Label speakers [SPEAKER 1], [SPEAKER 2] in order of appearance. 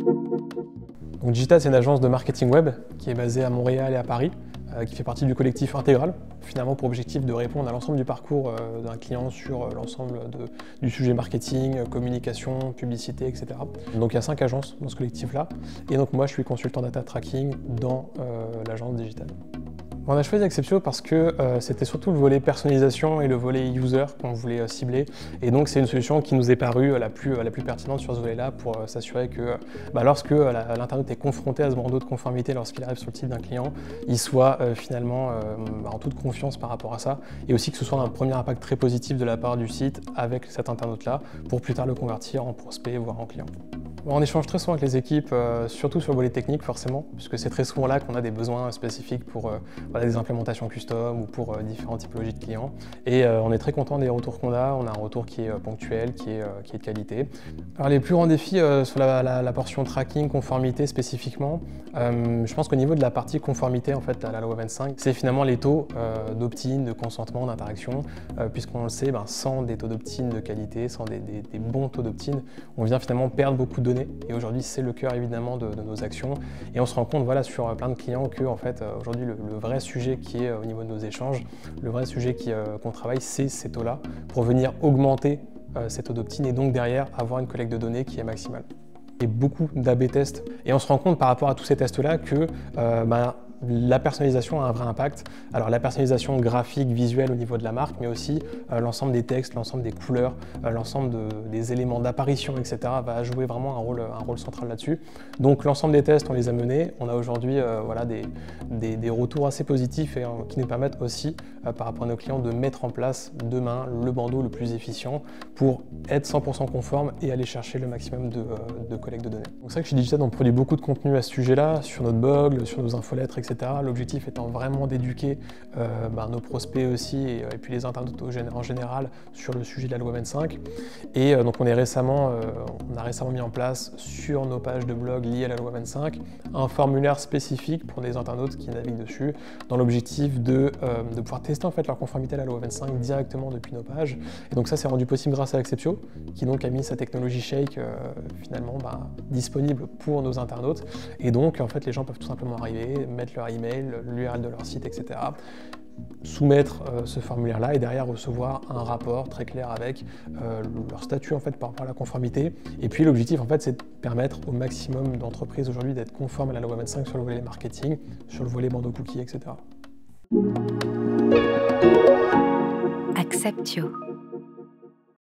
[SPEAKER 1] Donc Digital, c'est une agence de marketing web qui est basée à Montréal et à Paris, qui fait partie du collectif Intégral, finalement pour objectif de répondre à l'ensemble du parcours d'un client sur l'ensemble du sujet marketing, communication, publicité, etc. Donc il y a 5 agences dans ce collectif-là, et donc moi je suis consultant data tracking dans l'agence Digital. On a choisi Acceptio parce que c'était surtout le volet personnalisation et le volet user qu'on voulait cibler. Et donc c'est une solution qui nous est parue la plus pertinente sur ce volet-là pour s'assurer que lorsque l'internaute est confronté à ce bandeau de conformité lorsqu'il arrive sur le site d'un client, il soit finalement en toute confiance par rapport à ça. Et aussi que ce soit un premier impact très positif de la part du site avec cet internaute-là pour plus tard le convertir en prospect, voire en client. On échange très souvent avec les équipes, surtout sur le volet technique forcément, puisque c'est très souvent là qu'on a des besoins spécifiques pour des implémentations custom ou pour différentes typologies de clients. Et on est très content des retours qu'on a. On a un retour qui est ponctuel, qui est de qualité. Alors les plus grands défis sur la portion tracking, conformité spécifiquement, je pense qu'au niveau de la partie conformité en fait à la loi 25, c'est finalement les taux d'opt-in, de consentement, d'interaction, puisqu'on le sait, sans des taux d'opt-in de qualité, sans des bons taux d'opt-in, on vient finalement perdre beaucoup de données. Et aujourd'hui, c'est le cœur évidemment de nos actions. Et on se rend compte sur plein de clients que en fait, aujourd'hui, le vrai sujet qui est au niveau de nos échanges, le vrai sujet qu'on travaille, c'est ces taux-là pour venir augmenter ces taux d'opt-in et donc derrière avoir une collecte de données qui est maximale. Et beaucoup d'A/B tests. Et on se rend compte par rapport à tous ces tests-là que la personnalisation a un vrai impact. Alors la personnalisation graphique, visuelle au niveau de la marque, mais aussi l'ensemble des textes, l'ensemble des couleurs, l'ensemble des éléments d'apparition, etc. va jouer vraiment un rôle central là-dessus. Donc l'ensemble des tests, on les a menés. On a aujourd'hui des retours assez positifs et qui nous permettent aussi, par rapport à nos clients, de mettre en place demain le bandeau le plus efficient pour être 100% conforme et aller chercher le maximum de collecte de données. Donc c'est vrai que chez Digital, on produit beaucoup de contenu à ce sujet-là, sur notre blog, sur nos infolettres, etc. L'objectif étant vraiment d'éduquer nos prospects aussi et puis les internautes en général sur le sujet de la loi 25. Et donc on a récemment mis en place sur nos pages de blog liées à la loi 25 un formulaire spécifique pour des internautes qui naviguent dessus dans l'objectif de pouvoir tester en fait leur conformité à la loi 25 directement depuis nos pages. Et donc ça c'est rendu possible grâce à Acceptio qui donc a mis sa technologie Shake finalement disponible pour nos internautes. Et donc en fait les gens peuvent tout simplement arriver, mettre leur email, l'URL de leur site, etc. Soumettre ce formulaire-là et derrière recevoir un rapport très clair avec leur statut en fait par rapport à la conformité. Et puis l'objectif en fait c'est de permettre au maximum d'entreprises aujourd'hui d'être conformes à la loi 25 sur le volet marketing, sur le volet bandeau cookies, etc.
[SPEAKER 2] Acceptio.